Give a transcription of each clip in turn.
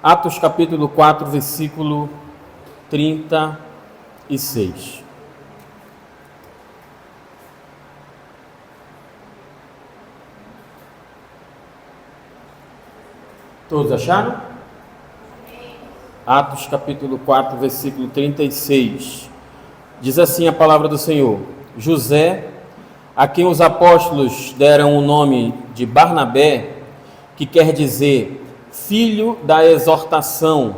Atos capítulo 4, versículo 36. Todos acharam? Atos capítulo 4, versículo 36. Diz assim a palavra do Senhor: José, a quem os apóstolos deram o nome de Barnabé, que quer dizer filho da exortação,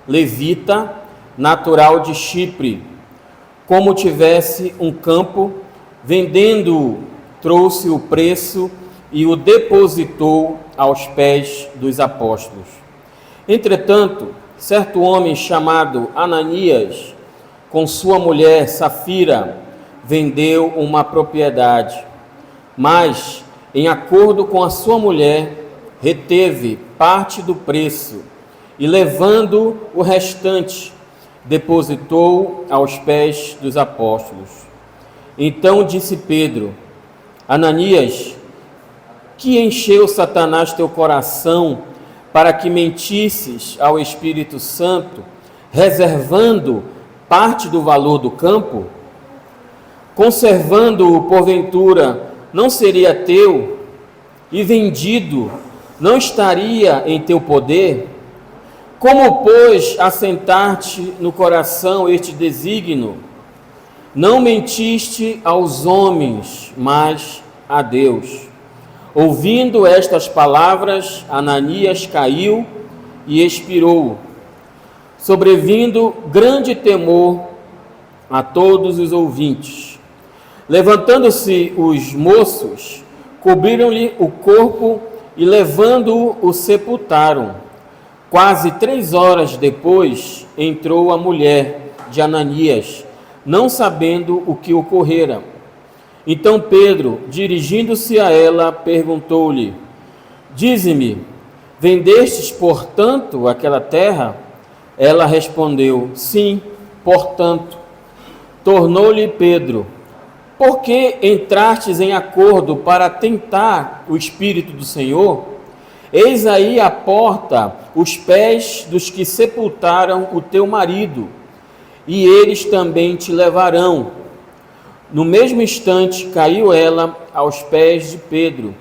levita, natural de Chipre, como tivesse um campo, vendendo-o, trouxe o preço e o depositou aos pés dos apóstolos. Entretanto, certo homem chamado Ananias, com sua mulher Safira, vendeu uma propriedade, mas, em acordo com a sua mulher, reteve parte do preço e, levando o restante, depositou aos pés dos apóstolos. Então disse Pedro: Ananias, que encheu Satanás teu coração para que mentisses ao Espírito Santo, reservando parte do valor do campo? Conservando-o, porventura, não seria teu, e vendido, não estaria em teu poder? Como, pois, assentar-te no coração este desígnio? Não mentiste aos homens, mas a Deus. Ouvindo estas palavras, Ananias caiu e expirou, sobrevindo grande temor a todos os ouvintes. Levantando-se os moços, cobriram-lhe o corpo e, levando-o, o sepultaram. Quase 3 horas depois, entrou a mulher de Ananias, não sabendo o que ocorrera. Então Pedro, dirigindo-se a ela, perguntou-lhe: Dize-me, vendestes, portanto, aquela terra? Ela respondeu: Sim, portanto. Tornou-lhe Pedro: Por que entrastes em acordo para tentar o Espírito do Senhor? Eis aí à porta os pés dos que sepultaram o teu marido, e eles também te levarão. No mesmo instante caiu ela aos pés de Pedro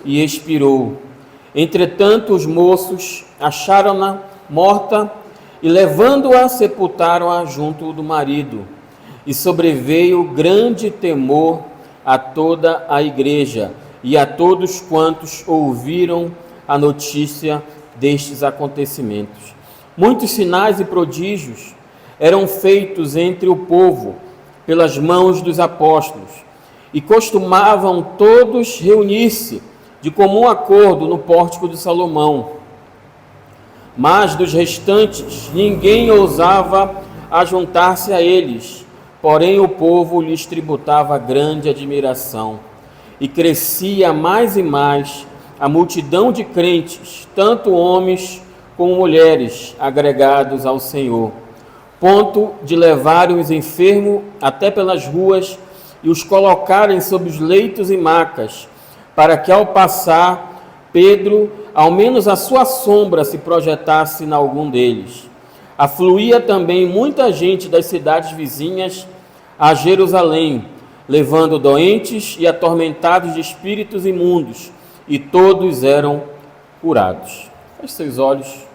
e expirou. Entretanto os moços acharam-na morta e, levando-a, sepultaram-a junto do marido. E sobreveio grande temor a toda a igreja e a todos quantos ouviram a notícia destes acontecimentos. Muitos sinais e prodígios eram feitos entre o povo pelas mãos dos apóstolos, e costumavam todos reunir-se de comum acordo no pórtico de Salomão. Mas dos restantes ninguém ousava ajuntar-se a eles, porém o povo lhes tributava grande admiração, e crescia mais e mais a multidão de crentes, tanto homens como mulheres, agregados ao Senhor, ponto de levarem os enfermos até pelas ruas e os colocarem sobre os leitos e macas, para que, ao passar, Pedro, ao menos a sua sombra se projetasse em algum deles. Afluía também muita gente das cidades vizinhas a Jerusalém, levando doentes e atormentados de espíritos imundos, e todos eram curados. Feche seus olhos.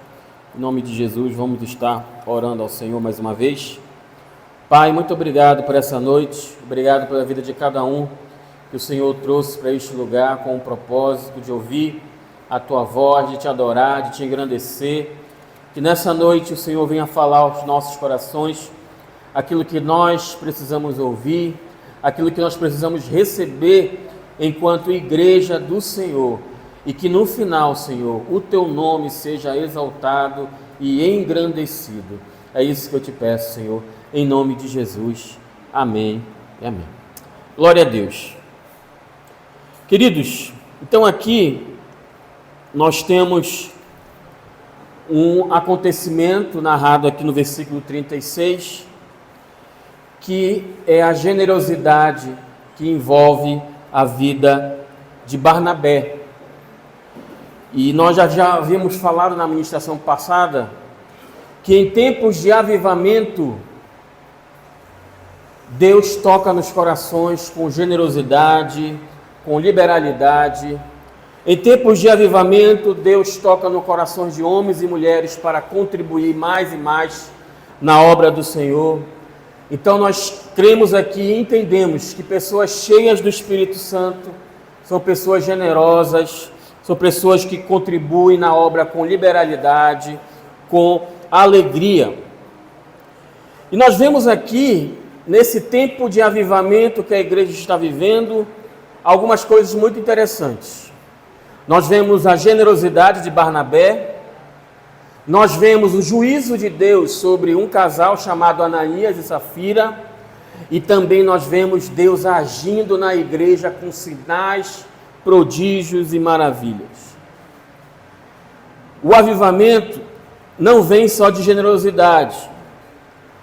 Em nome de Jesus, vamos estar orando ao Senhor mais uma vez. Pai, muito obrigado por essa noite, obrigado pela vida de cada um que o Senhor trouxe para este lugar com o propósito de ouvir a Tua voz, de Te adorar, de Te engrandecer. Que nessa noite o Senhor venha falar aos nossos corações aquilo que nós precisamos ouvir, aquilo que nós precisamos receber enquanto igreja do Senhor. E que no final, Senhor, o Teu nome seja exaltado e engrandecido. É isso que eu Te peço, Senhor, em nome de Jesus. Amém e amém. Glória a Deus. Queridos, então aqui nós temos um acontecimento narrado aqui no versículo 36, que é a generosidade que envolve a vida de Barnabé. E nós já havíamos falado na ministração passada que em tempos de avivamento, Deus toca nos corações com generosidade, com liberalidade. Em tempos de avivamento, Deus toca nos corações de homens e mulheres para contribuir mais e mais na obra do Senhor. Então nós cremos aqui e entendemos que pessoas cheias do Espírito Santo são pessoas generosas, são pessoas que contribuem na obra com liberalidade, com alegria. E nós vemos aqui, nesse tempo de avivamento que a igreja está vivendo, algumas coisas muito interessantes. Nós vemos a generosidade de Barnabé, nós vemos o juízo de Deus sobre um casal chamado Ananias e Safira, e também nós vemos Deus agindo na igreja com sinais, prodígios e maravilhas. O avivamento não vem só de generosidade.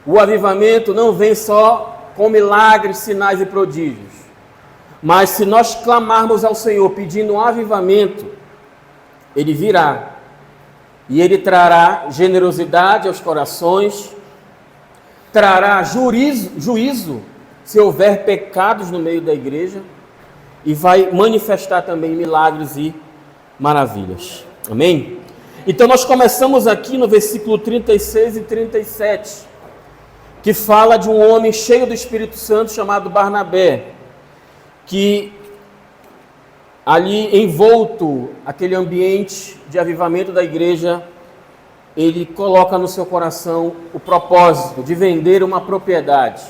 O avivamento não vem só com milagres, sinais e prodígios. Mas se nós clamarmos ao Senhor pedindo um avivamento, Ele virá. E Ele trará generosidade aos corações, trará juízo se houver pecados no meio da igreja, e vai manifestar também milagres e maravilhas. Amém? Então nós começamos aqui no versículo 36 e 37, que fala de um homem cheio do Espírito Santo chamado Barnabé, que ali envolto aquele ambiente de avivamento da igreja, ele coloca no seu coração o propósito de vender uma propriedade.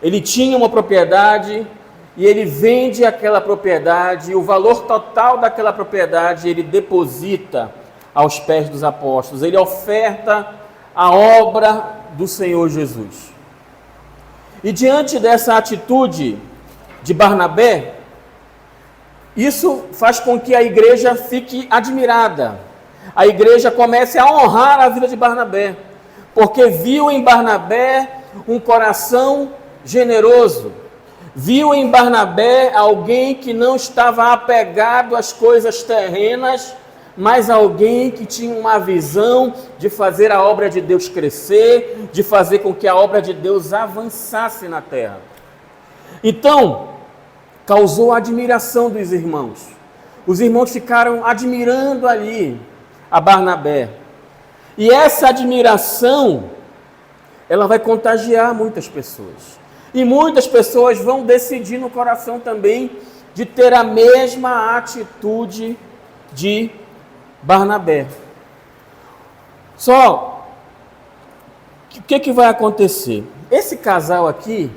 Ele tinha uma propriedade e ele vende aquela propriedade, e o valor total daquela propriedade ele deposita aos pés dos apóstolos. Ele oferta a obra do Senhor Jesus. E diante dessa atitude de Barnabé, isso faz com que a igreja fique admirada. A igreja comece a honrar a vida de Barnabé, porque viu em Barnabé um coração generoso. Viu em Barnabé alguém que não estava apegado às coisas terrenas, mas alguém que tinha uma visão de fazer a obra de Deus crescer, de fazer com que a obra de Deus avançasse na terra. Então, causou a admiração dos irmãos. Os irmãos ficaram admirando ali a Barnabé. E essa admiração, ela vai contagiar muitas pessoas. E muitas pessoas vão decidir no coração também de ter a mesma atitude de Barnabé. Só, o que vai acontecer? Esse casal aqui,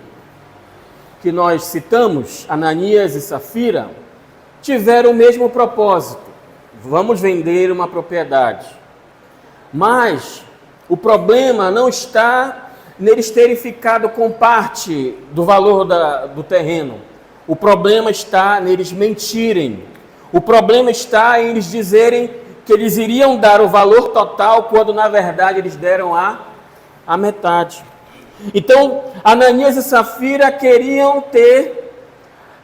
que nós citamos, Ananias e Safira, tiveram o mesmo propósito. Vamos vender uma propriedade. Mas o problema não está neles terem ficado com parte do valor do terreno. O problema está neles mentirem. O problema está em eles dizerem que eles iriam dar o valor total, quando na verdade eles deram a metade. Então, Ananias e Safira queriam ter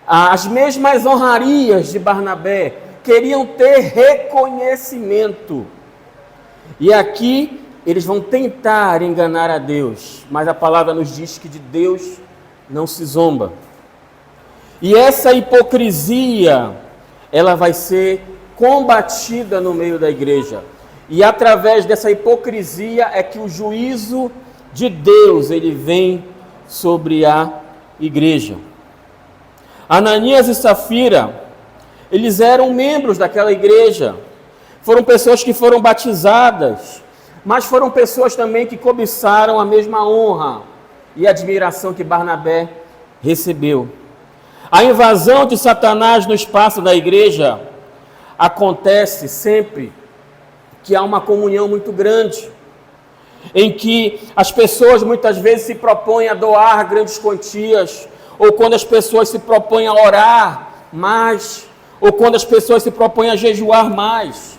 as mesmas honrarias de Barnabé, queriam ter reconhecimento. E aqui eles vão tentar enganar a Deus, mas a palavra nos diz que de Deus não se zomba. E essa hipocrisia, ela vai ser combatida no meio da igreja. E através dessa hipocrisia é que o juízo de Deus, ele vem sobre a igreja. Ananias e Safira, eles eram membros daquela igreja. Foram pessoas que foram batizadas, mas foram pessoas também que cobiçaram a mesma honra e admiração que Barnabé recebeu. A invasão de Satanás no espaço da igreja acontece sempre que há uma comunhão muito grande, em que as pessoas muitas vezes se propõem a doar grandes quantias, ou quando as pessoas se propõem a orar mais, ou quando as pessoas se propõem a jejuar mais.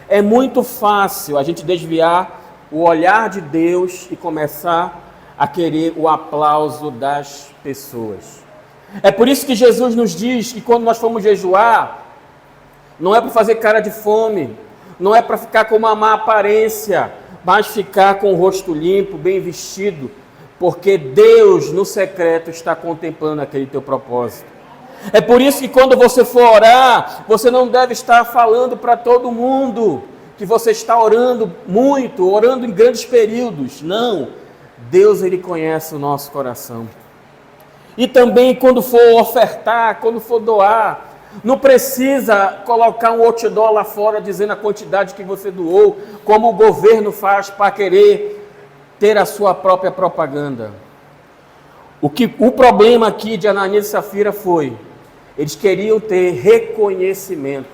É muito fácil a gente desviar o olhar de Deus e começar a querer o aplauso das pessoas. É por isso que Jesus nos diz que quando nós formos jejuar, não é para fazer cara de fome, não é para ficar com uma má aparência, mas ficar com o rosto limpo, bem vestido, porque Deus no secreto está contemplando aquele teu propósito. É por isso que quando você for orar, você não deve estar falando para todo mundo que você está orando muito, orando em grandes períodos. Não, Deus ele conhece o nosso coração. E também quando for ofertar, quando for doar, não precisa colocar um outdoor lá fora dizendo a quantidade que você doou, como o governo faz para querer ter a sua própria propaganda. O problema aqui de Ananias e Safira foi, eles queriam ter reconhecimento,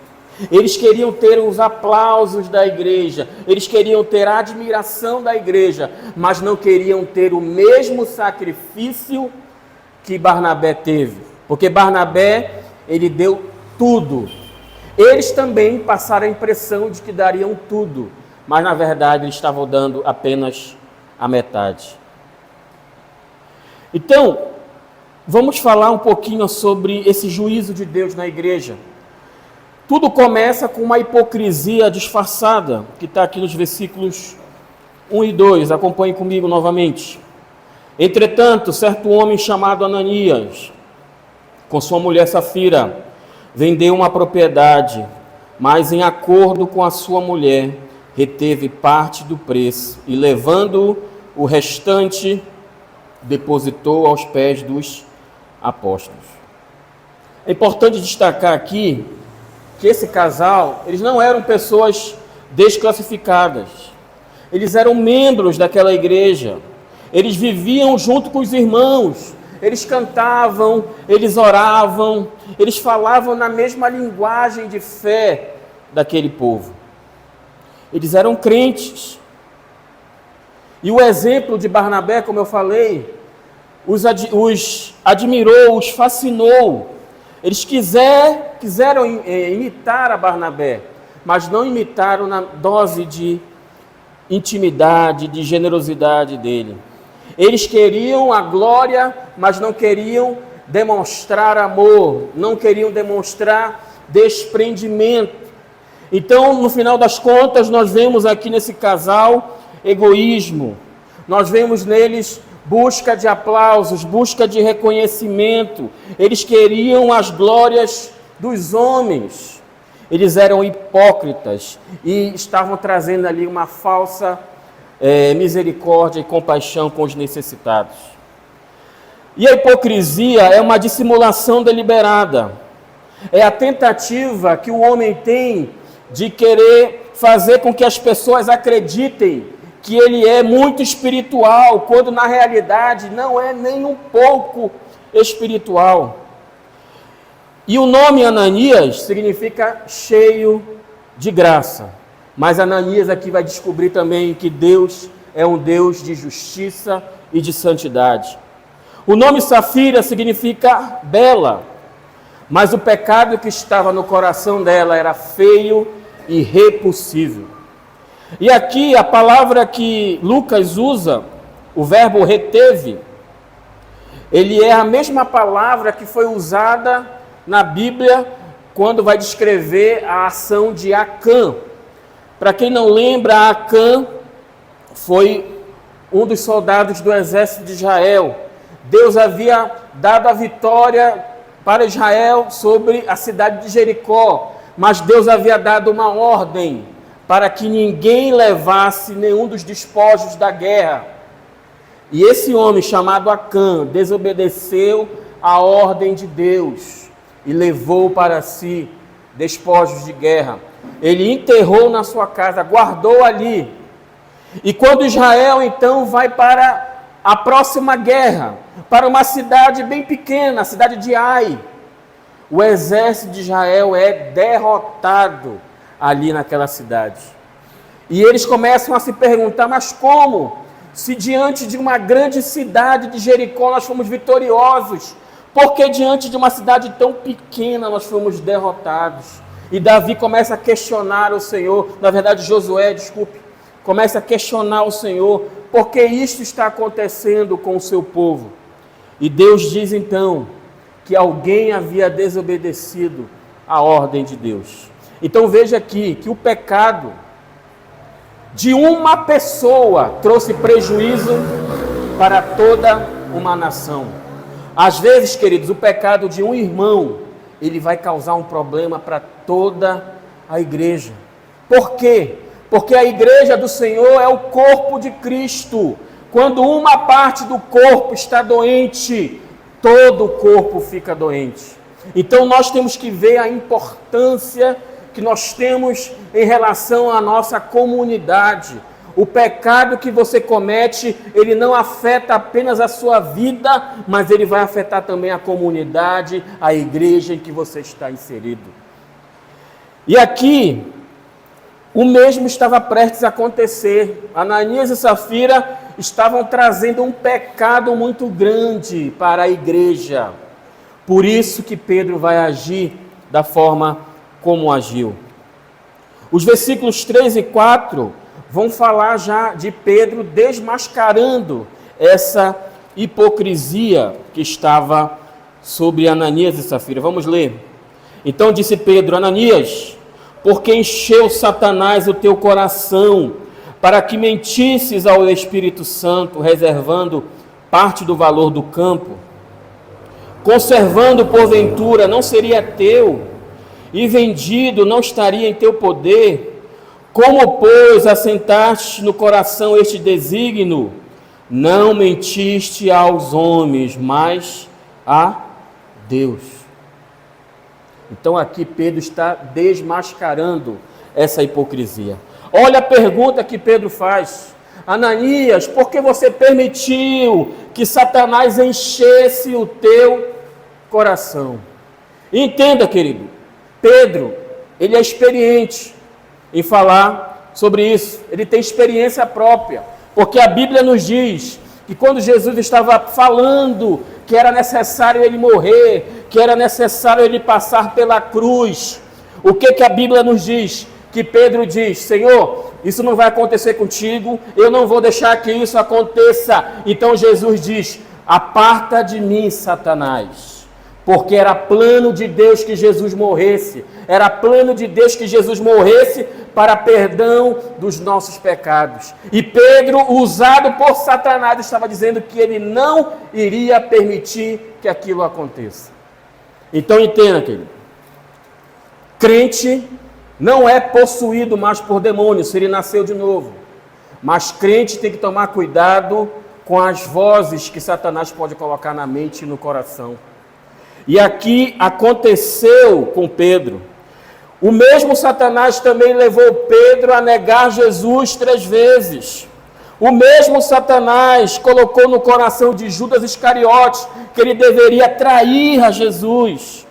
eles queriam ter os aplausos da igreja, eles queriam ter a admiração da igreja, mas não queriam ter o mesmo sacrifício que Barnabé teve, porque Barnabé, ele deu tudo. Eles também passaram a impressão de que dariam tudo, mas na verdade eles estavam dando apenas a metade. Então, vamos falar um pouquinho sobre esse juízo de Deus na igreja. Tudo começa com uma hipocrisia disfarçada, que está aqui nos versículos 1 e 2. Acompanhe comigo novamente. Entretanto, certo homem chamado Ananias, com sua mulher Safira, vendeu uma propriedade, mas em acordo com a sua mulher, reteve parte do preço e, levando o restante, depositou aos pés dos apóstolos. É importante destacar aqui que esse casal, eles não eram pessoas desclassificadas. Eles eram membros daquela igreja. Eles viviam junto com os irmãos. Eles cantavam, eles oravam, eles falavam na mesma linguagem de fé daquele povo. Eles eram crentes. E o exemplo de Barnabé, como eu falei, os admirou, os fascinou. Eles quiseram imitar a Barnabé, mas não imitaram na dose de intimidade, de generosidade dele. Eles queriam a glória, mas não queriam demonstrar amor, não queriam demonstrar desprendimento. Então, no final das contas, nós vemos aqui nesse casal egoísmo. Nós vemos neles busca de aplausos, busca de reconhecimento. Eles queriam as glórias dos homens. Eles eram hipócritas e estavam trazendo ali uma falsa misericórdia e compaixão com os necessitados. E a hipocrisia é uma dissimulação deliberada. É a tentativa que o homem tem de querer fazer com que as pessoas acreditem que ele é muito espiritual, quando na realidade não é nem um pouco espiritual. E o nome Ananias significa cheio de graça. Mas Ananias aqui vai descobrir também que Deus é um Deus de justiça e de santidade. O nome Safira significa bela, mas o pecado que estava no coração dela era feio e repulsivo. E aqui a palavra que Lucas usa, o verbo reteve, ele é a mesma palavra que foi usada na Bíblia quando vai descrever a ação de Acã. Para quem não lembra, Acã foi um dos soldados do exército de Israel. Deus havia dado a vitória para Israel sobre a cidade de Jericó, mas Deus havia dado uma ordem para que ninguém levasse nenhum dos despojos da guerra. E esse homem chamado Acã desobedeceu a ordem de Deus e levou para si despojos de guerra. Ele enterrou na sua casa, guardou ali. E quando Israel então vai para a próxima guerra, para uma cidade bem pequena, a cidade de Ai, o exército de Israel é derrotado ali naquela cidade. E eles começam a se perguntar, mas como? Se diante de uma grande cidade de Jericó nós fomos vitoriosos, por que diante de uma cidade tão pequena nós fomos derrotados? E Davi começa a questionar o Senhor, na verdade Josué, começa a questionar o Senhor, por que isto está acontecendo com o seu povo? E Deus diz então que alguém havia desobedecido a ordem de Deus. Então veja aqui que o pecado de uma pessoa trouxe prejuízo para toda uma nação. Às vezes, queridos, o pecado de um irmão, ele vai causar um problema para toda a igreja. Por quê? Porque a igreja do Senhor é o corpo de Cristo. Quando uma parte do corpo está doente, todo o corpo fica doente. Então nós temos que ver a importância que nós temos em relação à nossa comunidade. O pecado que você comete, ele não afeta apenas a sua vida, mas ele vai afetar também a comunidade, a igreja em que você está inserido. E aqui, o mesmo estava prestes a acontecer. Ananias e Safira estavam trazendo um pecado muito grande para a igreja. Por isso que Pedro vai agir da forma como agiu. Os versículos 3 e 4 vão falar já de Pedro desmascarando essa hipocrisia que estava sobre Ananias e Safira. Vamos ler. Então disse Pedro: Ananias, porque encheu Satanás o teu coração, para que mentisses ao Espírito Santo, reservando parte do valor do campo? Conservando porventura não seria teu, e vendido não estaria em teu poder? Como, pois, assentaste no coração este desígnio? Não mentiste aos homens, mas a Deus. Então aqui Pedro está desmascarando essa hipocrisia. Olha a pergunta que Pedro faz: Ananias, por que você permitiu que Satanás enchesse o teu coração? Entenda, querido, Pedro, ele é experiente em falar sobre isso. Ele tem experiência própria, porque a Bíblia nos diz que quando Jesus estava falando que era necessário ele morrer, que era necessário ele passar pela cruz, o que a Bíblia nos diz? Que Pedro diz: Senhor, isso não vai acontecer contigo, eu não vou deixar que isso aconteça. Então Jesus diz: aparta de mim, Satanás. Porque era plano de Deus que Jesus morresse, era plano de Deus que Jesus morresse para perdão dos nossos pecados. E Pedro, usado por Satanás, estava dizendo que ele não iria permitir que aquilo aconteça. Então entenda, querido, crente não é possuído mais por demônios se ele nasceu de novo, mas crente tem que tomar cuidado com as vozes que Satanás pode colocar na mente e no coração. E aqui aconteceu com Pedro. O mesmo Satanás também levou Pedro a negar Jesus 3 vezes. O mesmo Satanás colocou no coração de Judas Iscariotes que ele deveria trair a Jesus.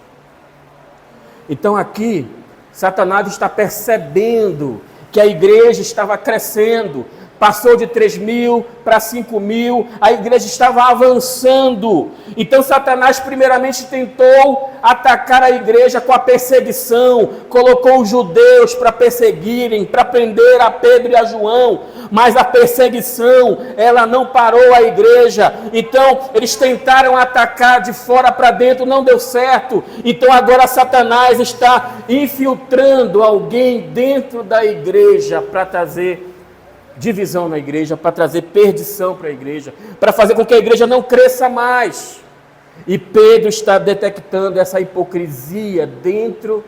Então aqui, Satanás está percebendo que a igreja estava crescendo. Passou de 3.000 para 5.000, a igreja estava avançando. Então Satanás primeiramente tentou atacar a igreja com a perseguição, colocou os judeus para perseguirem, para prender a Pedro e a João, mas a perseguição, ela não parou a igreja. Então eles tentaram atacar de fora para dentro, não deu certo. Então agora Satanás está infiltrando alguém dentro da igreja para trazer divisão na igreja, para trazer perdição para a igreja, para fazer com que a igreja não cresça mais. E Pedro está detectando essa hipocrisia dentro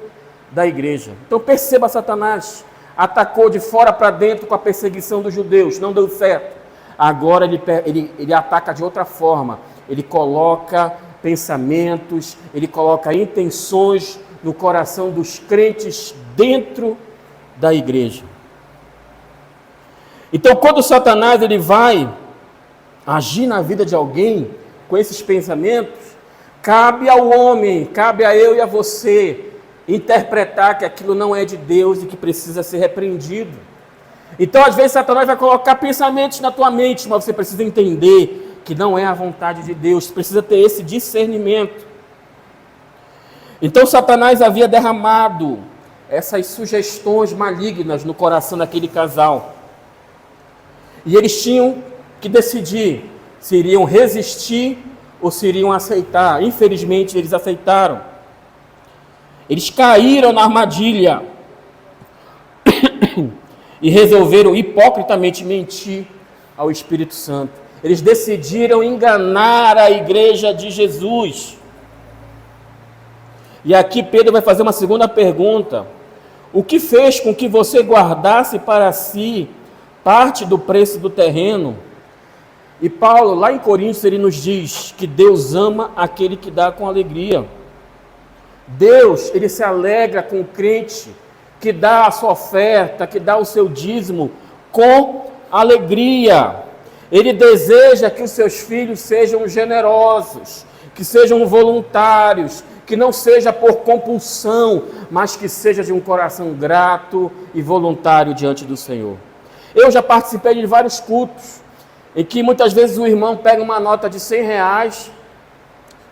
da igreja. Então perceba, Satanás atacou de fora para dentro com a perseguição dos judeus, não deu certo. Agora ele ataca de outra forma. Ele coloca pensamentos, ele coloca intenções no coração dos crentes dentro da igreja. Então, quando Satanás ele vai agir na vida de alguém com esses pensamentos, cabe ao homem, cabe a eu e a você interpretar que aquilo não é de Deus e que precisa ser repreendido. Então, às vezes, Satanás vai colocar pensamentos na tua mente, mas você precisa entender que não é a vontade de Deus, você precisa ter esse discernimento. Então, Satanás havia derramado essas sugestões malignas no coração daquele casal. E eles tinham que decidir se iriam resistir ou se iriam aceitar. Infelizmente, eles aceitaram. Eles caíram na armadilha. e resolveram hipocritamente mentir ao Espírito Santo. Eles decidiram enganar a igreja de Jesus. E aqui Pedro vai fazer uma segunda pergunta: o que fez com que você guardasse para si parte do preço do terreno? E Paulo, lá em Coríntios, ele nos diz que Deus ama aquele que dá com alegria. Deus, ele se alegra com o crente que dá a sua oferta, que dá o seu dízimo com alegria. Ele deseja que os seus filhos sejam generosos, que sejam voluntários, que não seja por compulsão, mas que seja de um coração grato e voluntário diante do Senhor. Eu já participei de vários cultos, em que muitas vezes o irmão pega uma nota de R$100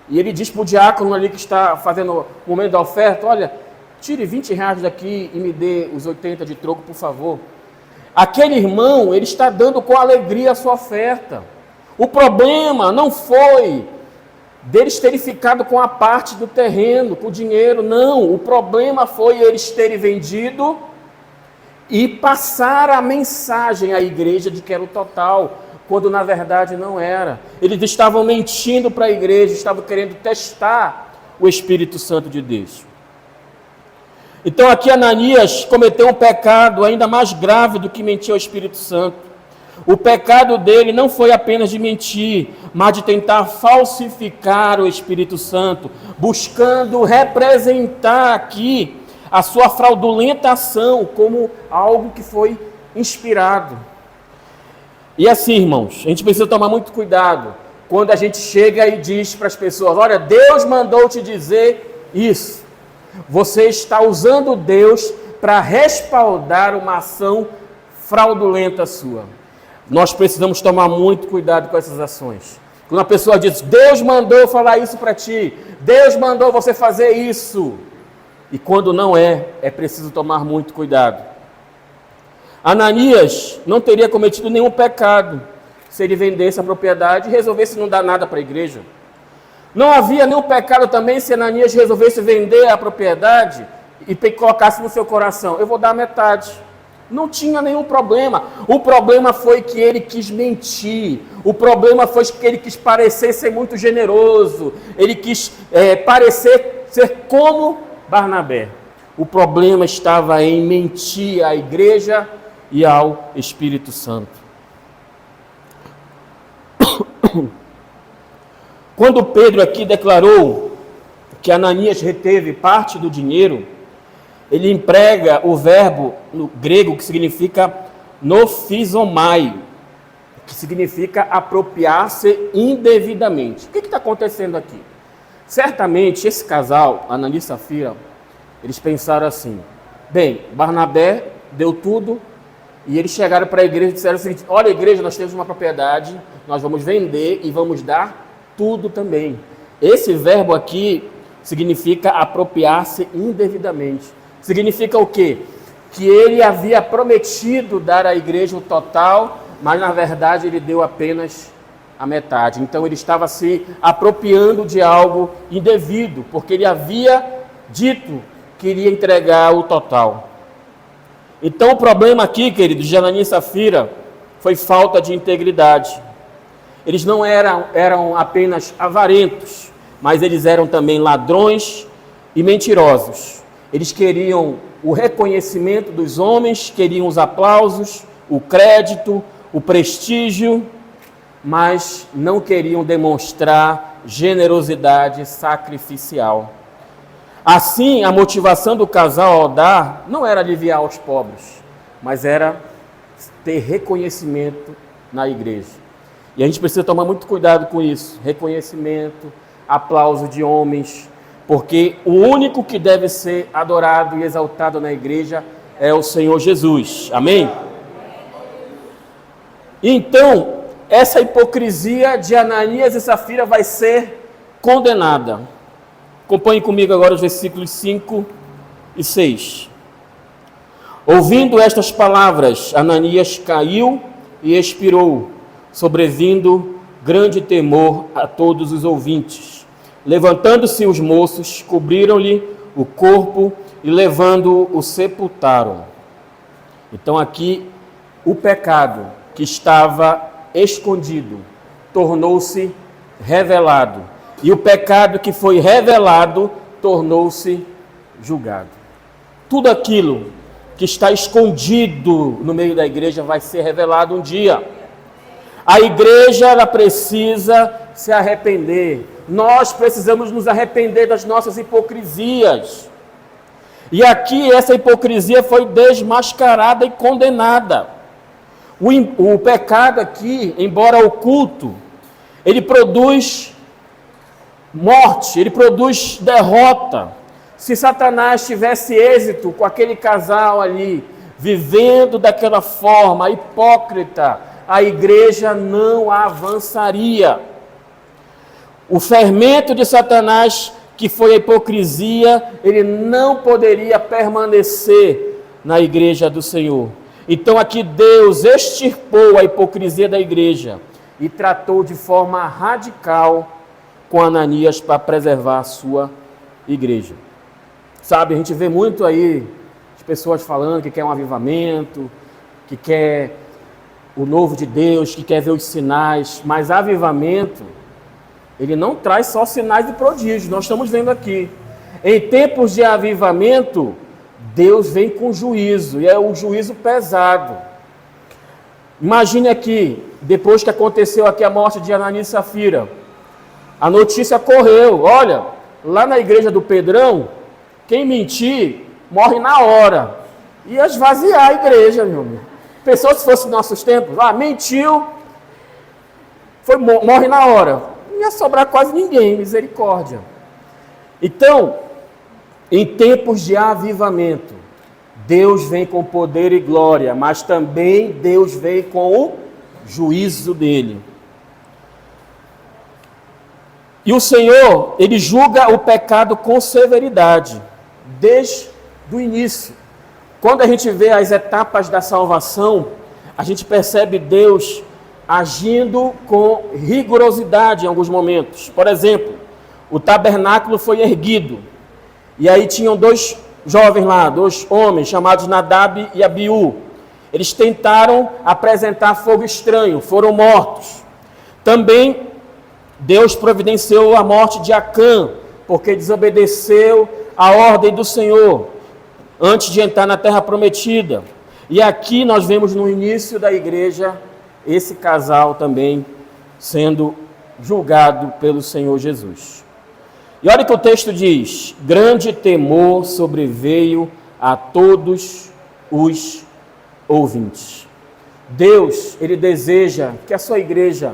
e ele diz para o diácono ali que está fazendo o momento da oferta: olha, tire R$20 daqui e me dê os 80 de troco, por favor. Aquele irmão, ele está dando com alegria a sua oferta. O problema não foi deles terem ficado com a parte do terreno, com o dinheiro, não. O problema foi eles terem vendido e passar a mensagem à igreja de que era o total, quando na verdade não era. Eles estavam mentindo para a igreja, estavam querendo testar o Espírito Santo de Deus. Então aqui Ananias cometeu um pecado ainda mais grave do que mentir ao Espírito Santo. O pecado dele não foi apenas de mentir, mas de tentar falsificar o Espírito Santo, buscando representar aqui a sua fraudulenta ação como algo que foi inspirado. E assim, irmãos, a gente precisa tomar muito cuidado quando a gente chega e diz para as pessoas: olha, Deus mandou te dizer isso. Você está usando Deus para respaldar uma ação fraudulenta sua. Nós precisamos tomar muito cuidado com essas ações. Quando a pessoa diz: Deus mandou eu falar isso para ti, Deus mandou você fazer isso. E quando não é preciso tomar muito cuidado. Ananias não teria cometido nenhum pecado se ele vendesse a propriedade e resolvesse não dar nada para a igreja. Não havia nenhum pecado também se Ananias resolvesse vender a propriedade e colocasse no seu coração: eu vou dar metade. Não tinha nenhum problema. O problema foi que ele quis mentir. O problema foi que ele quis parecer ser muito generoso. Ele quis parecer ser como Barnabé. O problema estava em mentir à igreja e ao Espírito Santo. Quando Pedro aqui declarou que Ananias reteve parte do dinheiro, ele emprega o verbo no grego que significa nofizomai, que significa apropriar-se indevidamente. O que está acontecendo aqui? Certamente esse casal, Ananias e Safira, eles pensaram assim: bem, Barnabé deu tudo, e eles chegaram para a igreja e disseram o seguinte: olha, igreja, nós temos uma propriedade, nós vamos vender e vamos dar tudo também. Esse verbo aqui significa apropriar-se indevidamente. Significa o quê? Que ele havia prometido dar à igreja o total, mas na verdade ele deu apenas a metade. Então ele estava se apropriando de algo indevido, porque ele havia dito que iria entregar o total. Então o problema aqui, queridos, de Ananias e Safira, foi falta de integridade. Eles não eram apenas avarentos, mas eles eram também ladrões e mentirosos. Eles queriam o reconhecimento dos homens, queriam os aplausos, o crédito, o prestígio, mas não queriam demonstrar generosidade sacrificial. Assim, a motivação do casal ao dar não era aliviar os pobres, mas era ter reconhecimento na igreja. E a gente precisa tomar muito cuidado com isso. Reconhecimento, aplauso de homens, porque o único que deve ser adorado e exaltado na igreja é o Senhor Jesus. Amém? Então, essa hipocrisia de Ananias e Safira vai ser condenada. Acompanhe comigo agora os versículos 5 e 6. Ouvindo estas palavras, Ananias caiu e expirou, sobrevindo grande temor a todos os ouvintes. Levantando-se os moços, cobriram-lhe o corpo e levando-o sepultaram. Então aqui o pecado que estava escondido tornou-se revelado. E o pecado que foi revelado tornou-se julgado. Tudo aquilo que está escondido no meio da igreja vai ser revelado um dia. A igreja, ela precisa se arrepender. Nós precisamos nos arrepender das nossas hipocrisias. E aqui essa hipocrisia foi desmascarada e condenada. O pecado aqui, embora oculto, ele produz morte, ele produz derrota. Se Satanás tivesse êxito com aquele casal ali, vivendo daquela forma hipócrita, a igreja não avançaria. O fermento de Satanás, que foi a hipocrisia, ele não poderia permanecer na igreja do Senhor. Então aqui Deus extirpou a hipocrisia da igreja e tratou de forma radical com Ananias para preservar a sua igreja. Sabe, a gente vê muito aí as pessoas falando que quer um avivamento, que quer o novo de Deus, que quer ver os sinais, mas avivamento, ele não traz só sinais e prodígios, nós estamos vendo aqui. Em tempos de avivamento, Deus vem com juízo, e é um juízo pesado. Imagine aqui, depois que aconteceu aqui a morte de Ananias e Safira, a notícia correu, olha, lá na igreja do Pedrão, quem mentir, morre na hora. Ia esvaziar a igreja, meu amigo. Pensou se fosse nossos tempos? Mentiu, morre na hora. Não ia sobrar quase ninguém, misericórdia. Então, em tempos de avivamento, Deus vem com poder e glória, mas também Deus vem com o juízo dele. E o Senhor, ele julga o pecado com severidade, desde o início. Quando a gente vê as etapas da salvação, a gente percebe Deus agindo com rigorosidade em alguns momentos. Por exemplo, o tabernáculo foi erguido, e aí tinham dois jovens lá, dois homens chamados Nadab e Abiú. Eles tentaram apresentar fogo estranho, foram mortos. Também Deus providenciou a morte de Acã, porque desobedeceu a ordem do Senhor, antes de entrar na terra prometida. E aqui nós vemos no início da igreja, esse casal também sendo julgado pelo Senhor Jesus. E olha que o texto diz: grande temor sobreveio a todos os ouvintes. Deus, ele deseja que a sua igreja,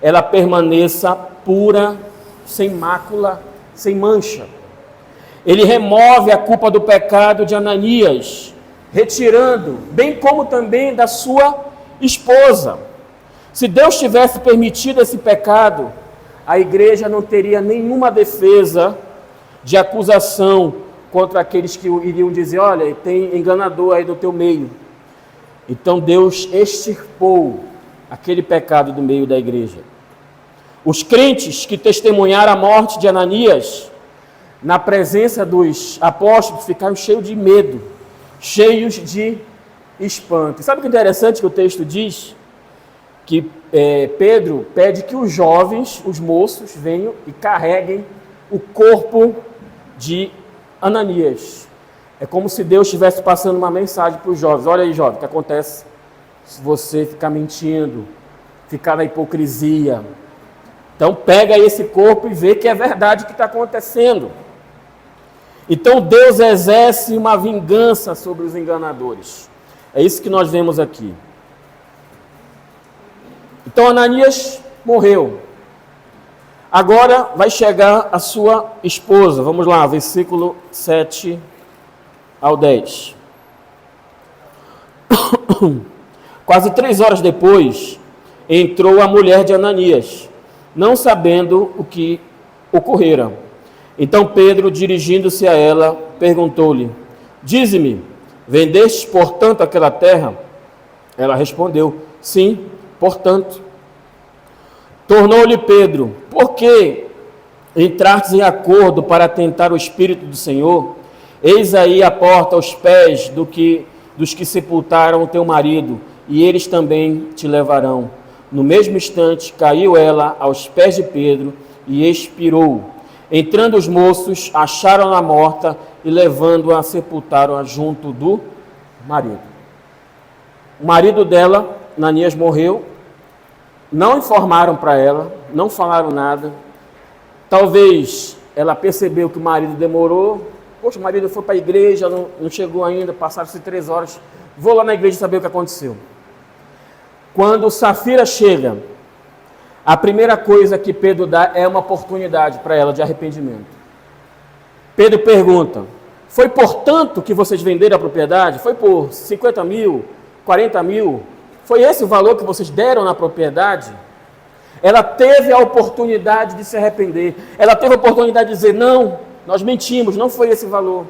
ela permaneça pura, sem mácula, sem mancha. Ele remove a culpa do pecado de Ananias, retirando, bem como também da sua esposa. Se Deus tivesse permitido esse pecado, a igreja não teria nenhuma defesa de acusação contra aqueles que iriam dizer: olha, tem enganador aí no teu meio. Então Deus extirpou aquele pecado do meio da igreja. Os crentes que testemunharam a morte de Ananias, na presença dos apóstolos, ficaram cheios de medo, cheios de espanto. Sabe o que é interessante que o texto diz? Que Pedro pede que os jovens, os moços, venham e carreguem o corpo de Ananias. É como se Deus estivesse passando uma mensagem para os jovens: olha aí, jovem, o que acontece se você ficar mentindo, ficar na hipocrisia. Então pega esse corpo e vê que é verdade o que está acontecendo. Então Deus exerce uma vingança sobre os enganadores. É isso que nós vemos aqui. Então Ananias morreu. Agora vai chegar a sua esposa. Vamos lá, versículo 7 ao 10. Quase 3 horas depois, entrou a mulher de Ananias, não sabendo o que ocorrera. Então Pedro, dirigindo-se a ela, perguntou-lhe: dize-me, vendeste, portanto, aquela terra? Ela respondeu: sim, portanto. Tornou-lhe Pedro: por que entrastes em acordo para tentar o Espírito do Senhor? Eis aí a porta aos pés dos que sepultaram o teu marido, e eles também te levarão. No mesmo instante, caiu ela aos pés de Pedro e expirou. Entrando os moços, acharam-na morta e, levando-a, sepultaram-a junto do marido. O marido dela, Ananias, morreu. Não informaram para ela, não falaram nada. Talvez ela percebeu que o marido demorou. Poxa, o marido foi para a igreja, não chegou ainda, passaram-se 3 horas. Vou lá na igreja saber o que aconteceu. Quando Safira chega, a primeira coisa que Pedro dá é uma oportunidade para ela de arrependimento. Pedro pergunta: foi por tanto que vocês venderam a propriedade? Foi por 50 mil, 40 mil? Foi esse o valor que vocês deram na propriedade? Ela teve a oportunidade de se arrepender. Ela teve a oportunidade de dizer: não, nós mentimos, não foi esse valor.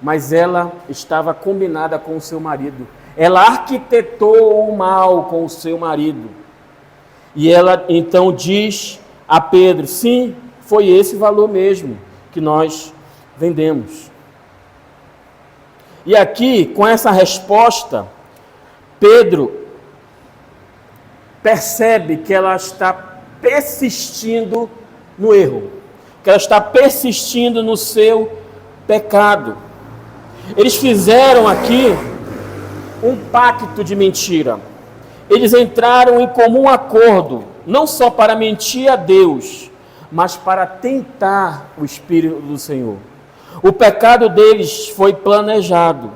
Mas ela estava combinada com o seu marido. Ela arquitetou o mal com o seu marido. E ela então diz a Pedro: sim, foi esse valor mesmo que nós vendemos. E aqui, com essa resposta, Pedro percebe que ela está persistindo no erro, que ela está persistindo no seu pecado. Eles fizeram aqui um pacto de mentira. Eles entraram em comum acordo, não só para mentir a Deus, mas para tentar o Espírito do Senhor. O pecado deles foi planejado.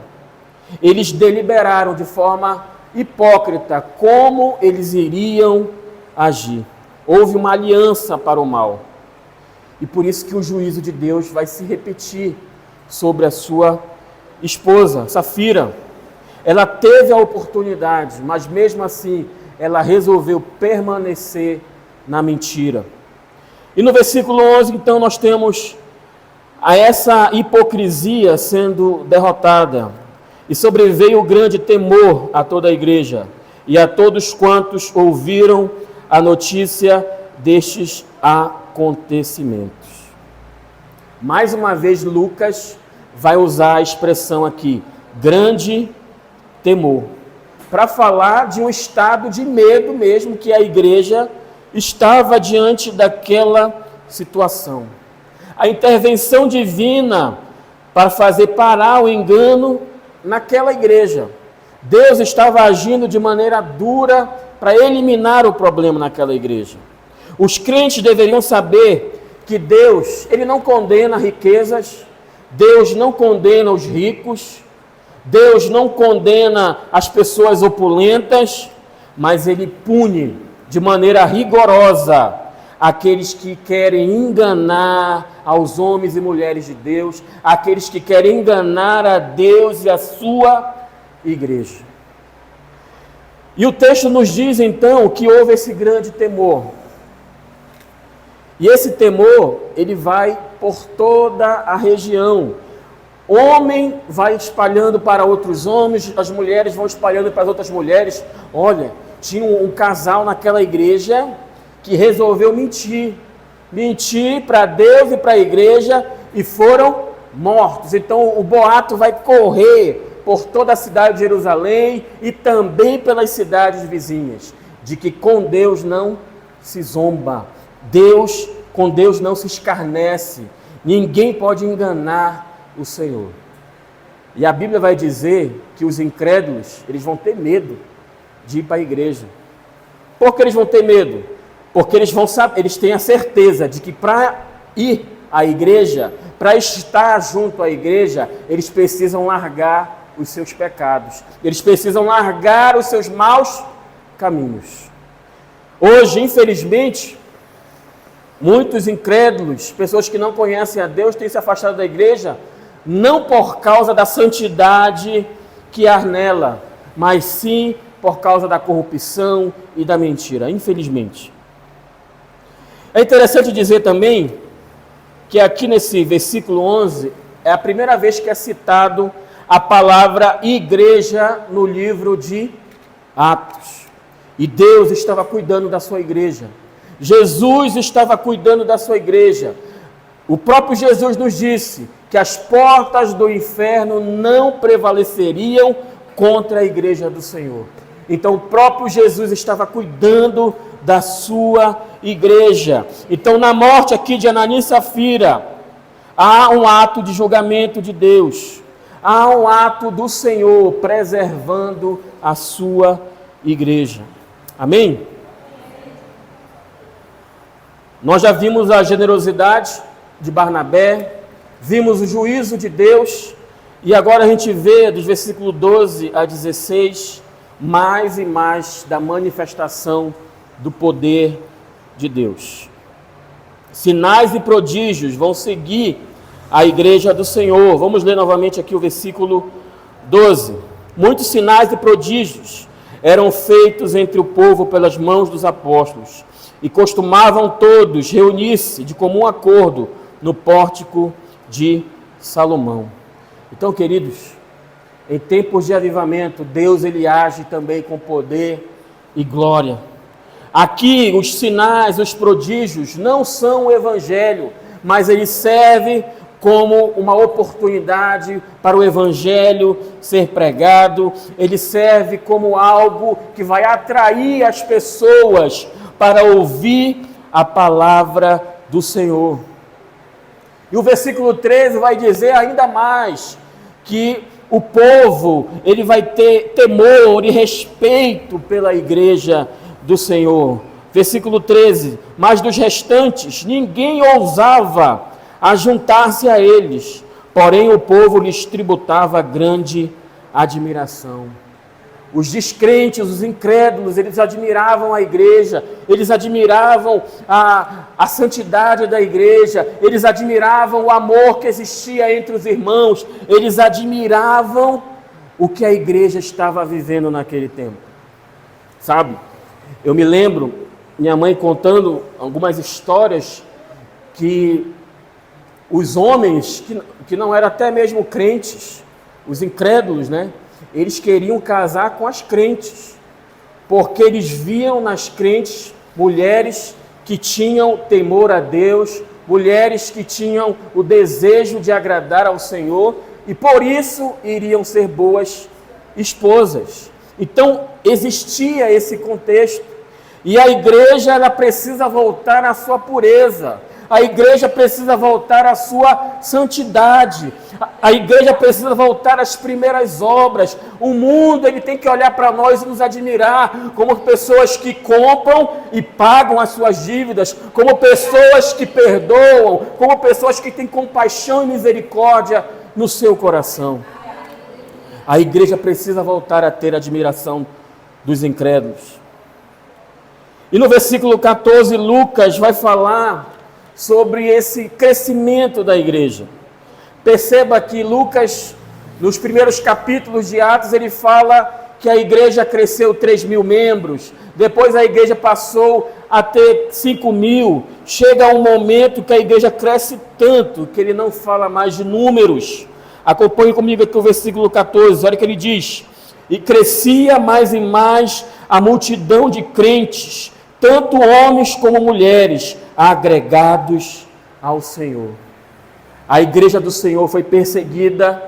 Eles deliberaram de forma hipócrita como eles iriam agir. Houve uma aliança para o mal. E por isso que o juízo de Deus vai se repetir sobre a sua esposa, Safira. Ela teve a oportunidade, mas mesmo assim ela resolveu permanecer na mentira. E no versículo 11, então, nós temos essa hipocrisia sendo derrotada. E sobreveio o grande temor a toda a igreja e a todos quantos ouviram a notícia destes acontecimentos. Mais uma vez, Lucas vai usar a expressão aqui, grande temor, para falar de um estado de medo mesmo que a igreja estava diante daquela situação. A intervenção divina para fazer parar o engano naquela igreja. Deus estava agindo de maneira dura para eliminar o problema naquela igreja. Os crentes deveriam saber que Deus, Ele não condena riquezas, Deus não condena os ricos, Deus não condena as pessoas opulentas, mas Ele pune de maneira rigorosa aqueles que querem enganar aos homens e mulheres de Deus, aqueles que querem enganar a Deus e a sua igreja. E o texto nos diz então que houve esse grande temor. E esse temor, ele vai por toda a região. Homem vai espalhando para outros homens, as mulheres vão espalhando para as outras mulheres. Olha, tinha um casal naquela igreja que resolveu mentir para Deus e para a igreja e foram mortos. Então o boato vai correr por toda a cidade de Jerusalém e também pelas cidades vizinhas, de que com Deus não se zomba, com Deus não se escarnece, ninguém pode enganar o Senhor. E a Bíblia vai dizer que os incrédulos, eles vão ter medo de ir para a igreja. Por que eles vão ter medo? Porque eles têm a certeza de que para ir à igreja, para estar junto à igreja, eles precisam largar os seus pecados. Eles precisam largar os seus maus caminhos. Hoje, infelizmente, muitos incrédulos, pessoas que não conhecem a Deus, têm se afastado da igreja, não por causa da santidade que há nela, mas sim por causa da corrupção e da mentira, infelizmente. É interessante dizer também que aqui nesse versículo 11, é a primeira vez que é citado a palavra igreja no livro de Atos. E Deus estava cuidando da sua igreja. Jesus estava cuidando da sua igreja. O próprio Jesus nos disse que as portas do inferno não prevaleceriam contra a igreja do Senhor. Então o próprio Jesus estava cuidando da sua igreja. Então na morte aqui de Ananias e Safira, há um ato de julgamento de Deus. Há um ato do Senhor preservando a sua igreja. Amém? Nós já vimos a generosidade de Barnabé, vimos o juízo de Deus, e agora a gente vê dos versículos 12 a 16, mais e mais da manifestação do poder de Deus. Sinais e prodígios vão seguir a igreja do Senhor. Vamos ler novamente aqui o versículo 12. Muitos sinais e prodígios eram feitos entre o povo pelas mãos dos apóstolos, e costumavam todos reunir-se de comum acordo no pórtico de Salomão. Então, queridos, em tempos de avivamento, Deus ele age também com poder e glória. Aqui, os sinais, os prodígios não são o evangelho, mas ele serve como uma oportunidade para o evangelho ser pregado. Ele serve como algo que vai atrair as pessoas para ouvir a palavra do Senhor. E o versículo 13 vai dizer ainda mais que o povo ele vai ter temor e respeito pela igreja do Senhor. Versículo 13: mas dos restantes ninguém ousava ajuntar-se a eles, porém o povo lhes tributava grande admiração. Os descrentes, os incrédulos, eles admiravam a igreja, eles admiravam a santidade da igreja, eles admiravam o amor que existia entre os irmãos, eles admiravam o que a igreja estava vivendo naquele tempo. Sabe, eu me lembro, minha mãe contando algumas histórias que os homens, que não eram até mesmo crentes, os incrédulos, né? Eles queriam casar com as crentes, porque eles viam nas crentes mulheres que tinham temor a Deus, mulheres que tinham o desejo de agradar ao Senhor, e por isso iriam ser boas esposas. Então existia esse contexto, e a igreja ela precisa voltar à sua pureza. A igreja precisa voltar à sua santidade. A igreja precisa voltar às primeiras obras. O mundo ele tem que olhar para nós e nos admirar como pessoas que compram e pagam as suas dívidas, como pessoas que perdoam, como pessoas que têm compaixão e misericórdia no seu coração. A igreja precisa voltar a ter admiração dos incrédulos. E no versículo 14, Lucas vai falar sobre esse crescimento da igreja. Perceba que Lucas, nos primeiros capítulos de Atos, ele fala que a igreja cresceu 3.000 membros, depois a igreja passou a ter 5.000, chega um momento que a igreja cresce tanto, que ele não fala mais de números. Acompanhe comigo aqui o versículo 14, olha o que ele diz: e crescia mais e mais a multidão de crentes, tanto homens como mulheres, agregados ao Senhor. A igreja do Senhor foi perseguida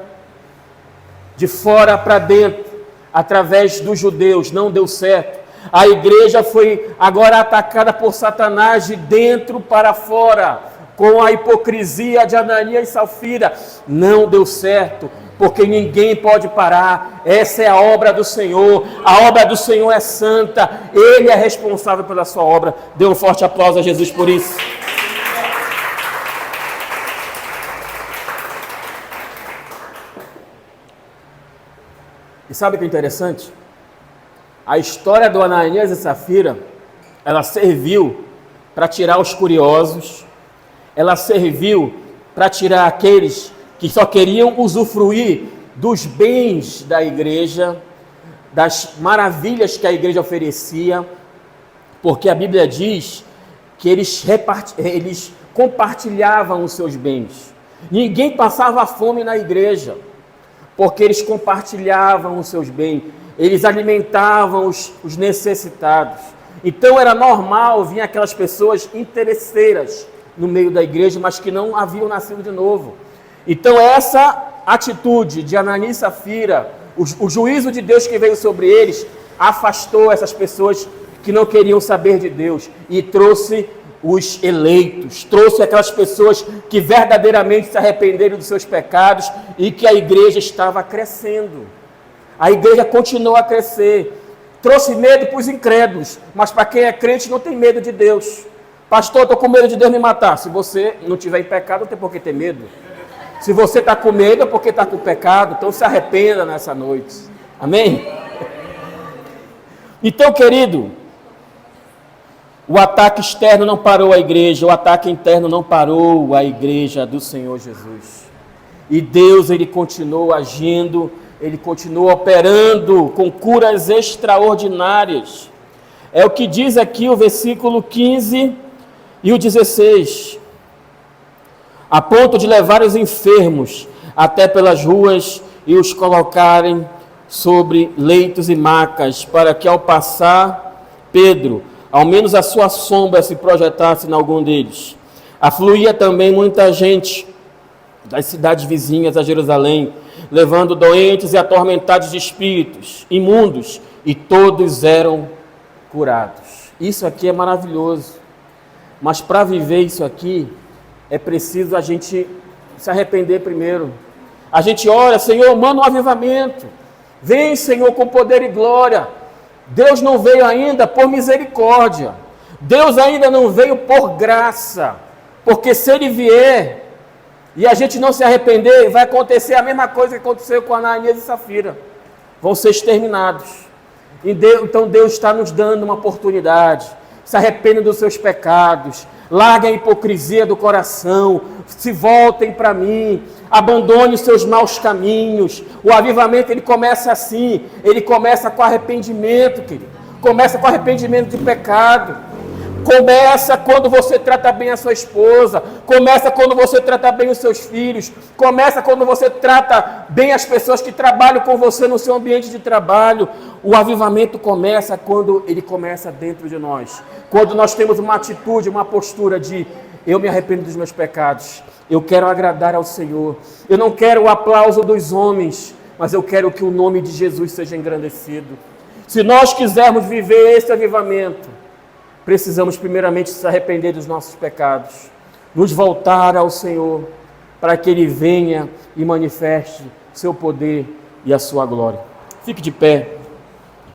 de fora para dentro, através dos judeus, não deu certo. A igreja foi agora atacada por Satanás de dentro para fora, com a hipocrisia de Ananias e Safira, não deu certo, porque ninguém pode parar. Essa é a obra do Senhor, a obra do Senhor é santa, Ele é responsável pela sua obra. Dê um forte aplauso a Jesus por isso. E sabe o que é interessante? A história do Ananias e Safira, ela serviu para tirar os curiosos, ela serviu para tirar aqueles que só queriam usufruir dos bens da igreja, das maravilhas que a igreja oferecia, porque a Bíblia diz que eles compartilhavam os seus bens. Ninguém passava fome na igreja, porque eles compartilhavam os seus bens, eles alimentavam os necessitados. Então era normal vir aquelas pessoas interesseiras no meio da igreja, mas que não haviam nascido de novo. Então essa atitude de Ananias e Safira O juízo de Deus que veio sobre eles afastou essas pessoas que não queriam saber de Deus e trouxe os eleitos, trouxe aquelas pessoas que verdadeiramente se arrependeram dos seus pecados e que a igreja estava crescendo. A igreja continuou a crescer. Trouxe medo para os incrédulos, mas para quem é crente não tem medo de Deus. Pastor, estou com medo de Deus me matar. Se você não tiver em pecado, não tem por que ter medo. Se você está com medo, é porque está com pecado. Então se arrependa nessa noite. Amém? Então, querido, o ataque externo não parou a igreja, o ataque interno não parou a igreja do Senhor Jesus. E Deus, Ele continuou agindo, Ele continuou operando com curas extraordinárias. É o que diz aqui o versículo 15 e o 16. A ponto de levar os enfermos até pelas ruas e os colocarem sobre leitos e macas, para que ao passar Pedro, ao menos a sua sombra se projetasse em algum deles. Afluía também muita gente das cidades vizinhas a Jerusalém, levando doentes e atormentados de espíritos imundos, e todos eram curados. Isso aqui é maravilhoso, mas para viver isso aqui, é preciso a gente se arrepender primeiro. A gente ora, Senhor, manda um avivamento. Vem, Senhor, com poder e glória. Deus não veio ainda por misericórdia. Deus ainda não veio por graça. Porque se Ele vier e a gente não se arrepender, vai acontecer a mesma coisa que aconteceu com Ananias e Safira. Vão ser exterminados. Então Deus está nos dando uma oportunidade. Se arrependam dos seus pecados. Larguem a hipocrisia do coração. Se voltem para mim. Abandone os seus maus caminhos. O avivamento, ele começa assim. Ele começa com arrependimento, querido. Começa com arrependimento de pecado. Começa quando você trata bem a sua esposa. Começa quando você trata bem os seus filhos. Começa quando você trata bem as pessoas que trabalham com você no seu ambiente de trabalho. O avivamento começa quando ele começa dentro de nós. Quando nós temos uma atitude, uma postura de eu me arrependo dos meus pecados. Eu quero agradar ao Senhor. Eu não quero o aplauso dos homens, mas eu quero que o nome de Jesus seja engrandecido. Se nós quisermos viver esse avivamento, precisamos primeiramente se arrepender dos nossos pecados, nos voltar ao Senhor, para que Ele venha e manifeste seu poder e a sua glória. Fique de pé.